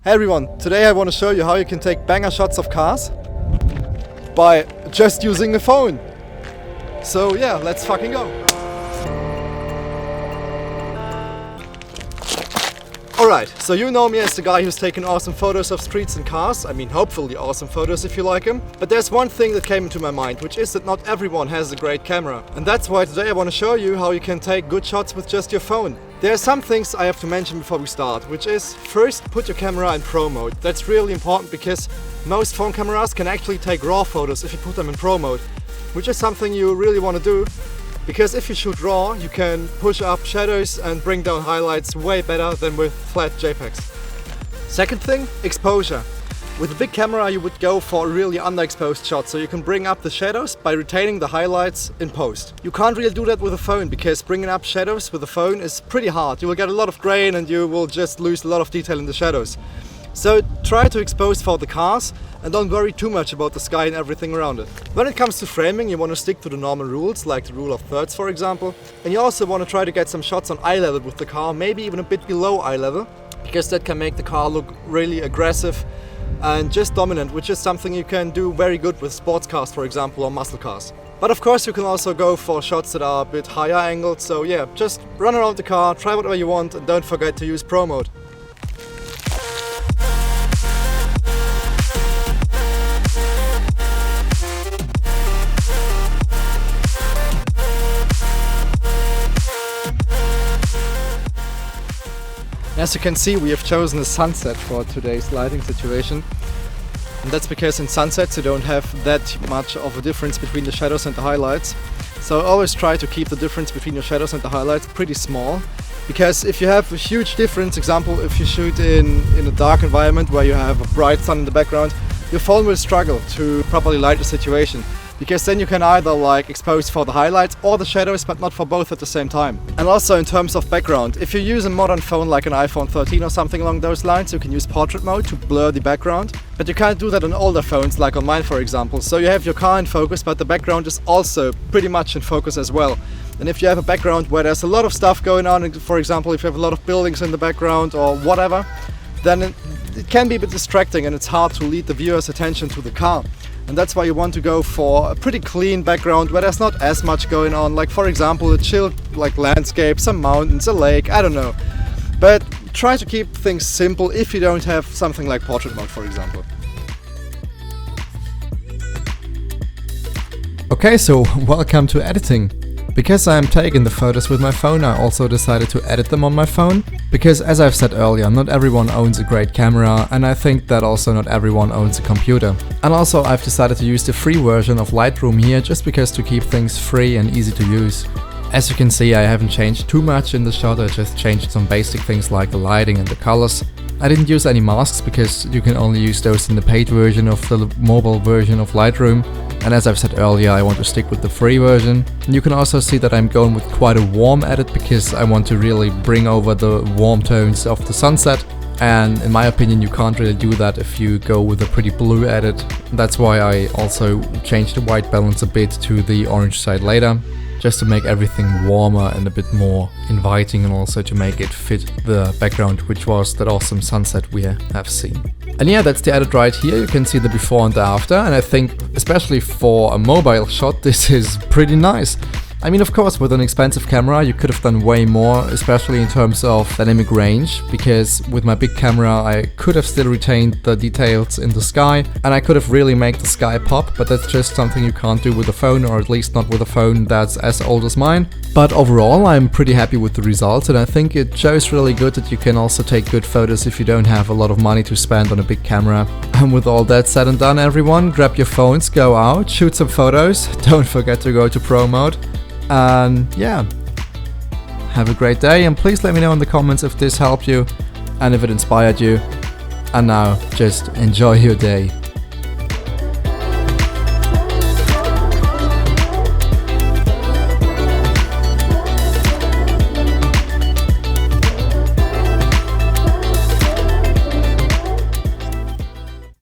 Hey everyone, today I want to show you how you can take banger shots of cars by just using a phone. So yeah, let's fucking go. Alright, so you know me as the guy who's taken awesome photos of streets and cars. I mean, hopefully awesome photos if you like them. But there's one thing that came into my mind, which is that not everyone has a great camera. And that's why today I want to show you how you can take good shots with just your phone. There are some things I have to mention before we start, which is first put your camera in Pro mode. That's really important because most phone cameras can actually take RAW photos if you put them in Pro mode, which is something you really want to do. Because if you shoot RAW, you can push up shadows and bring down highlights way better than with flat JPEGs. Second thing, exposure. With a big camera you would go for a really underexposed shot, so you can bring up the shadows by retaining the highlights in post. You can't really do that with a phone, because bringing up shadows with a phone is pretty hard. You will get a lot of grain and you will just lose a lot of detail in the shadows. So try to expose for the cars and don't worry too much about the sky and everything around it. When it comes to framing, you want to stick to the normal rules, like the rule of thirds for example. And you also want to try to get some shots on eye level with the car, maybe even a bit below eye level, because that can make the car look really aggressive and just dominant, which is something you can do very good with sports cars for example, or muscle cars. But of course you can also go for shots that are a bit higher angled, so yeah, just run around the car, try whatever you want and don't forget to use Pro mode. As you can see, we have chosen a sunset for today's lighting situation. And that's because in sunsets you don't have that much of a difference between the shadows and the highlights. So always try to keep the difference between your shadows and the highlights pretty small. Because if you have a huge difference, example, if you shoot in a dark environment where you have a bright sun in the background, your phone will struggle to properly light the situation. Because then you can either expose for the highlights or the shadows, but not for both at the same time. And also in terms of background, if you use a modern phone like an iPhone 13 or something along those lines, you can use portrait mode to blur the background. But you can't do that on older phones, like on mine for example. So you have your car in focus, but the background is also pretty much in focus as well. And if you have a background where there's a lot of stuff going on, for example if you have a lot of buildings in the background or whatever, then it can be a bit distracting and it's hard to lead the viewer's attention to the car. And that's why you want to go for a pretty clean background where there's not as much going on, like for example a chill landscape, some mountains, a lake, I don't know. But try to keep things simple if you don't have something like portrait mode for example. Okay, so welcome to editing. Because I am taking the photos with my phone, I also decided to edit them on my phone. Because as I've said earlier, not everyone owns a great camera, and I think that also not everyone owns a computer. And also I've decided to use the free version of Lightroom here, just because to keep things free and easy to use. As you can see, I haven't changed too much in the shot, I just changed some basic things like the lighting and the colors. I didn't use any masks because you can only use those in the paid version of the mobile version of Lightroom. And as I've said earlier, I want to stick with the free version. And you can also see that I'm going with quite a warm edit because I want to really bring over the warm tones of the sunset. And in my opinion, you can't really do that if you go with a pretty blue edit. That's why I also changed the white balance a bit to the orange side later, just to make everything warmer and a bit more inviting, and also to make it fit the background, which was that awesome sunset we have seen. And yeah, that's the edit right here. You can see the before and the after, and I think especially for a mobile shot this is pretty nice. I mean, of course, with an expensive camera you could have done way more, especially in terms of dynamic range, because with my big camera I could have still retained the details in the sky and I could have really made the sky pop, but that's just something you can't do with a phone, or at least not with a phone that's as old as mine. But overall I'm pretty happy with the results, and I think it shows really good that you can also take good photos if you don't have a lot of money to spend on a big camera. And with all that said and done, everyone, grab your phones, go out, shoot some photos, don't forget to go to Pro mode. And yeah, have a great day, and please let me know in the comments if this helped you and if it inspired you. And now just enjoy your day.